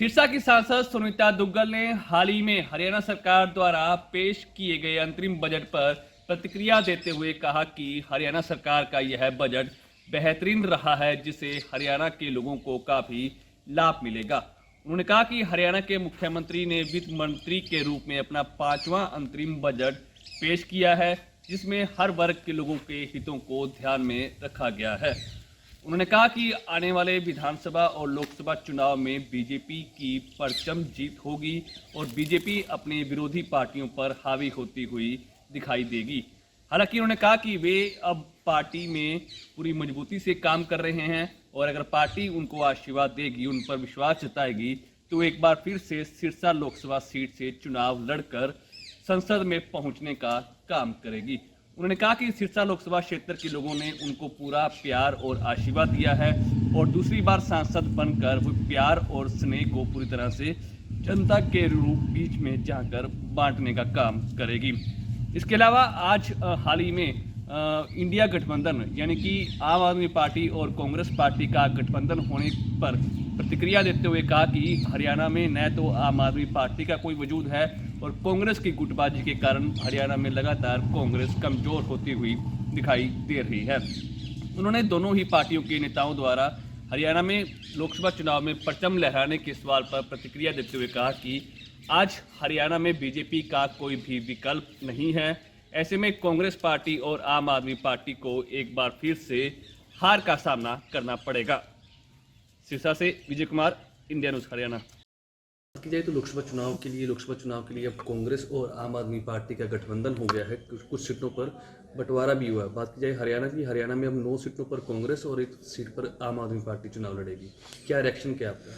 सिरसा की सांसद सुनीता दुग्गल ने हाल ही में हरियाणा सरकार द्वारा पेश किए गए अंतरिम बजट पर प्रतिक्रिया देते हुए कहा कि हरियाणा सरकार का यह बजट बेहतरीन रहा है, जिससे हरियाणा के लोगों को काफी लाभ मिलेगा। उन्होंने कहा कि हरियाणा के मुख्यमंत्री ने वित्त मंत्री के रूप में अपना 5वां अंतरिम बजट पेश किया है, जिसमें हर वर्ग के लोगों के हितों को ध्यान में रखा गया है। उन्होंने कहा कि आने वाले विधानसभा और लोकसभा चुनाव में बीजेपी की परचम जीत होगी और बीजेपी अपने विरोधी पार्टियों पर हावी होती हुई दिखाई देगी। हालांकि उन्होंने कहा कि वे अब पार्टी में पूरी मजबूती से काम कर रहे हैं और अगर पार्टी उनको आशीर्वाद देगी, उन पर विश्वास जताएगी, तो एक बार फिर से सिरसा लोकसभा सीट से चुनाव लड़कर संसद में पहुंचने का काम करेगी। उन्होंने कहा कि सिरसा लोकसभा क्षेत्र के लोगों ने उनको पूरा प्यार और आशीर्वाद दिया है और दूसरी बार सांसद बनकर वो प्यार और स्नेह को पूरी तरह से जनता के बीच में जाकर बांटने का काम करेगी। इसके अलावा आज हाल ही में इंडिया गठबंधन यानी कि आम आदमी पार्टी और कांग्रेस पार्टी का गठबंधन होने पर प्रतिक्रिया देते हुए कहा कि हरियाणा में न तो आम आदमी पार्टी का कोई वजूद है और कांग्रेस की गुटबाजी के कारण हरियाणा में लगातार कांग्रेस कमजोर होती हुई दिखाई दे रही है। उन्होंने दोनों ही पार्टियों के नेताओं द्वारा हरियाणा में लोकसभा चुनाव में परचम लहराने के सवाल पर प्रतिक्रिया देते हुए कहा कि आज हरियाणा में बीजेपी का कोई भी विकल्प नहीं है। ऐसे में कांग्रेस पार्टी और आम आदमी पार्टी को एक बार फिर से हार का सामना करना पड़ेगा। सिरसा से विजय कुमार, इंडिया न्यूज़ हरियाणा। बात की जाए तो लोकसभा चुनाव के लिए अब कांग्रेस और आम आदमी पार्टी का गठबंधन हो गया है। कुछ सीटों पर बंटवारा भी हुआ है। बात की जाए हरियाणा में अब 9 सीटों पर कांग्रेस और 1 सीट पर आम आदमी पार्टी चुनाव लड़ेगी। क्या रिएक्शन क्या आपका?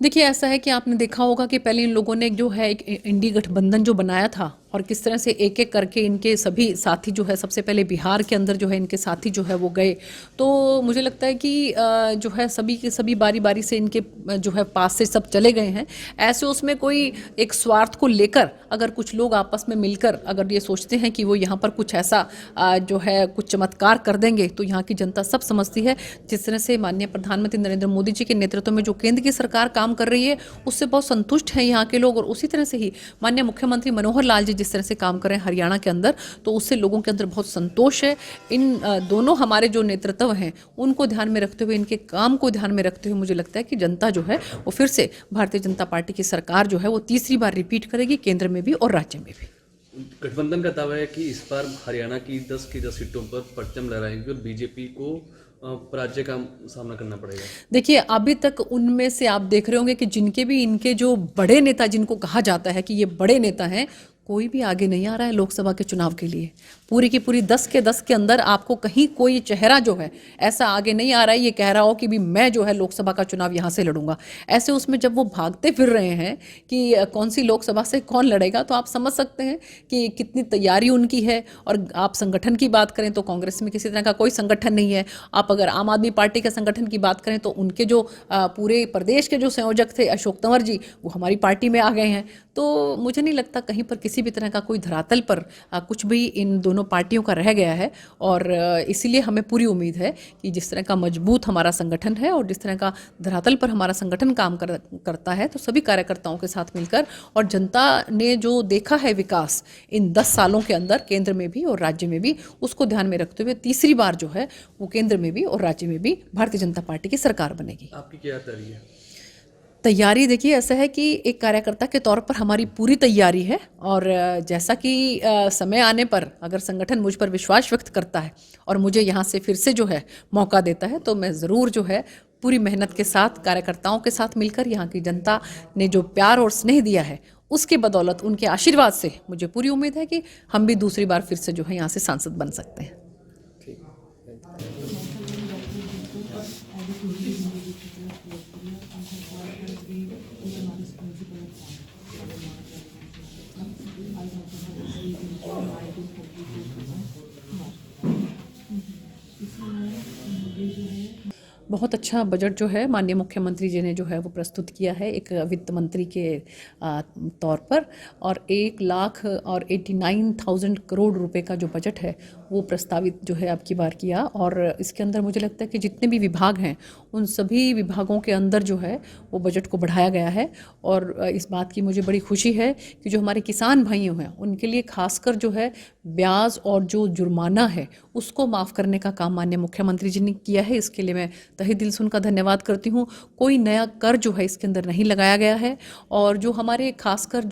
देखिए, ऐसा है कि आपने देखा होगा कि पहले इन लोगों ने जो है एक इंडी गठबंधन जो बनाया था और किस तरह से एक एक करके इनके सभी साथी जो है, सबसे पहले बिहार के अंदर जो है इनके साथी जो है वो गए। तो मुझे लगता है कि जो है सभी के सभी बारी बारी से इनके जो है पास से सब चले गए हैं। ऐसे उसमें कोई एक स्वार्थ को लेकर अगर कुछ लोग आपस में मिलकर अगर ये सोचते हैं कि वो यहाँ पर कुछ ऐसा जो है कुछ चमत्कार कर देंगे, तो यहाँ की जनता सब समझती है। जिस तरह से माननीय प्रधानमंत्री नरेंद्र मोदी जी के नेतृत्व में जो केंद्र की सरकार काम कर रही है, उससे बहुत संतुष्ट हैं यहाँ के लोग। और उसी तरह से ही माननीय मुख्यमंत्री मनोहर लाल जी जिस तरह से काम कर रहे हैं हरियाणा के अंदर, तो उससे लोगों के अंदर बहुत संतोष है। इन दोनों हमारे जो नेतृत्व हैं उनको ध्यान में रखते हुए, इनके काम को ध्यान में रखते हुए मुझे लगता है कि जनता जो है वो फिर से भारतीय जनता पार्टी की सरकार जो है वो तीसरी बार रिपीट करेगी, केंद्र में भी और राज्य में भी। गठबंधन का दावा है कि इस बार हरियाणा की 10 की 10 सीटों पर परचम लहराएंगे और बीजेपी को पराजय का सामना करना पड़ेगा। देखिए, अभी तक उनमें से आप देख रहे होंगे कि जिनके भी इनके जो बड़े नेता, जिनको कहा जाता है कि ये बड़े नेता हैं, कोई भी आगे नहीं आ रहा है लोकसभा के चुनाव के लिए। पूरी की पूरी 10 के 10 के अंदर आपको कहीं कोई चेहरा जो है ऐसा आगे नहीं आ रहा है ये कह रहा हो कि भी मैं जो है लोकसभा का चुनाव यहाँ से लड़ूंगा। ऐसे उसमें जब वो भागते फिर रहे हैं कि कौन सी लोकसभा से कौन लड़ेगा, तो आप समझ सकते हैं कि कितनी तैयारी उनकी है। और आप संगठन की बात करें तो कांग्रेस में किसी तरह का कोई संगठन नहीं है। आप अगर आम आदमी पार्टी के संगठन की बात करें तो उनके जो पूरे प्रदेश के जो संयोजक थे अशोक तंवर जी, वो हमारी पार्टी में आ गए हैं। तो मुझे नहीं लगता कहीं पर किसी भी तरह का कोई धरातल पर कुछ भी इन दोनों पार्टियों का रह गया है। और इसीलिए हमें पूरी उम्मीद है कि जिस तरह का मजबूत हमारा संगठन है और जिस तरह का धरातल पर हमारा संगठन काम करता है, तो सभी कार्यकर्ताओं के साथ मिलकर और जनता ने जो देखा है विकास इन 10 सालों के अंदर केंद्र में भी और राज्य में भी, उसको ध्यान में रखते हुए तीसरी बार जो है वो केंद्र में भी और राज्य में भी भारतीय जनता पार्टी की सरकार बनेगी। आपकी क्या तैयारी है? तैयारी देखिए, ऐसा है कि एक कार्यकर्ता के तौर पर हमारी पूरी तैयारी है। और जैसा कि समय आने पर अगर संगठन मुझ पर विश्वास व्यक्त करता है और मुझे यहाँ से फिर से जो है मौका देता है, तो मैं ज़रूर जो है पूरी मेहनत के साथ कार्यकर्ताओं के साथ मिलकर, यहाँ की जनता ने जो प्यार और स्नेह दिया है उसके बदौलत, उनके आशीर्वाद से मुझे पूरी उम्मीद है कि हम भी दूसरी बार फिर से जो है यहाँ से सांसद बन सकते हैं। बहुत अच्छा बजट जो है माननीय मुख्यमंत्री जी ने जो है वो प्रस्तुत किया है एक वित्त मंत्री के तौर पर। और 1,89,000 करोड़ रुपए का जो बजट है वो प्रस्तावित जो है अब की बार किया। और इसके अंदर मुझे लगता है कि जितने भी विभाग हैं उन सभी विभागों के अंदर जो है वो बजट को बढ़ाया गया है। और इस बात की मुझे बड़ी खुशी है कि जो हमारे किसान भाइयों हैं उनके लिए खासकर जो है ब्याज और जो जुर्माना है उसको माफ़ करने का काम माननीय मुख्यमंत्री जी ने किया है। इसके लिए मैं तहे दिल से उनका धन्यवाद करती हूँ। कोई नया कर जो है इसके अंदर नहीं लगाया गया है। और जो हमारे खासकर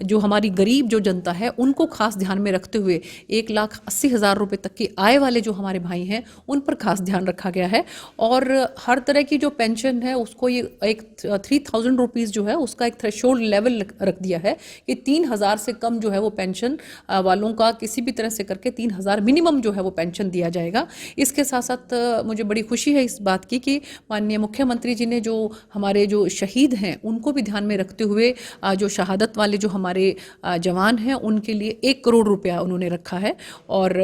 जो हमारी गरीब जो जनता है उनको खास ध्यान में रखते हुए 1,80,000 रुपये तक की आय वाले जो हमारे भाई हैं उन पर खास ध्यान रखा गया है। और हर तरह की जो पेंशन है उसको ये एक 3,000 रुपीज़ जो है उसका एक थ्रेशोल्ड लेवल रख दिया है कि 3,000 से कम जो है वो पेंशन वालों का किसी भी तरह से करके 3,000 मिनिमम जो है वो पेंशन दिया जाएगा। इसके साथ साथ मुझे बड़ी खुशी है इस बात की कि माननीय मुख्यमंत्री जी ने जो हमारे जो शहीद हैं उनको भी ध्यान में रखते हुए जो शहादत वाले जो हमारे जवान हैं उनके लिए 1 करोड़ रुपया उन्होंने रखा है। और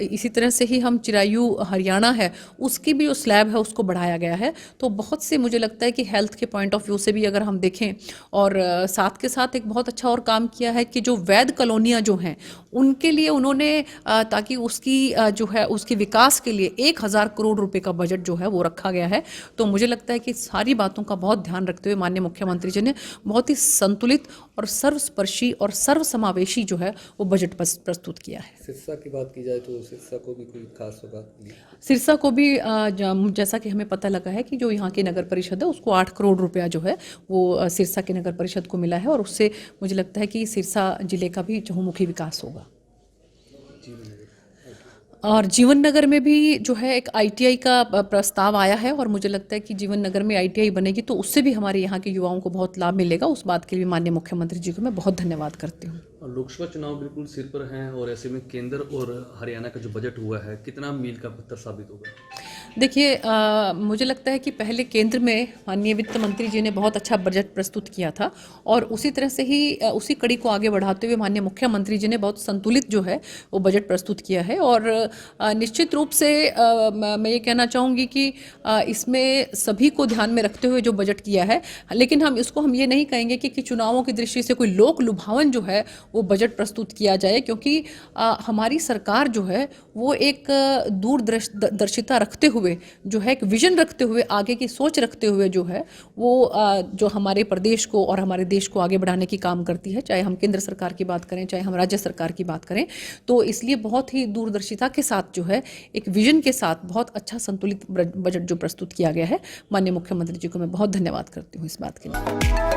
इसी तरह से ही हम चिरायु हरियाणा है उसकी भी जो स्लैब है उसको बढ़ाया गया है। तो बहुत से मुझे लगता है कि हेल्थ के पॉइंट ऑफ व्यू से भी अगर हम देखें और साथ के साथ एक बहुत अच्छा और काम किया है कि जो वैध कॉलोनियाँ जो हैं उनके लिए उन्होंने ताकि उसकी जो है उसके विकास के लिए 1,000 करोड़ रुपए का बजट जो है वो रखा गया है। तो मुझे लगता है कि सारी बातों का बहुत ध्यान रखते हुए माननीय मुख्यमंत्री जी ने बहुत ही संतुलित और सर्वस्पर्शी और सर्वसमावेशी जो है वो बजट प्रस्तुत किया है। सिरसा की बात की जाए तो सिरसा को भी कोई खास होगा? सिरसा को भी जैसा कि हमें पता लगा है कि जो यहाँ की नगर परिषद है उसको 8 करोड़ रुपया जो है वो सिरसा की नगर परिषद को मिला है। और उससे मुझे लगता है कि सिरसा जिले का भी चहुमुखी विकास होगा। और जीवन नगर में भी जो है एक ITI का प्रस्ताव आया है और मुझे लगता है कि जीवन नगर में ITI बनेगी तो उससे भी हमारे यहाँ के युवाओं को बहुत लाभ मिलेगा। उस बात के लिए माननीय मुख्यमंत्री जी को मैं बहुत धन्यवाद करती हूँ। लोकसभा चुनाव बिल्कुल सिर पर हैं और ऐसे में केंद्र और हरियाणा का जो बजट हुआ है कितना मील का पत्थर साबित होगा? देखिए मुझे लगता है कि पहले केंद्र में माननीय वित्त मंत्री जी ने बहुत अच्छा बजट प्रस्तुत किया था और उसी तरह से ही उसी कड़ी को आगे बढ़ाते हुए माननीय मुख्यमंत्री जी ने बहुत संतुलित जो है वो बजट प्रस्तुत किया है। और निश्चित रूप से मैं ये कहना चाहूँगी कि इसमें सभी को ध्यान में रखते हुए जो बजट किया है। लेकिन हम ये नहीं कहेंगे कि चुनावों की दृष्टि से कोई लोक लुभावन जो है वो बजट प्रस्तुत किया जाए, क्योंकि हमारी सरकार जो है वो एक दूरदर्शिता रखते हुए जो है एक विजन रखते हुए आगे की सोच रखते हुए जो है वो जो हमारे प्रदेश को और हमारे देश को आगे बढ़ाने की काम करती है। चाहे हम केंद्र सरकार की बात करें चाहे हम राज्य सरकार की बात करें, तो इसलिए बहुत ही दूरदर्शिता के साथ जो है एक विजन के साथ बहुत अच्छा संतुलित बजट जो प्रस्तुत किया गया है। माननीय मुख्यमंत्री जी को मैं बहुत धन्यवाद करती हूँ इस बात के लिए।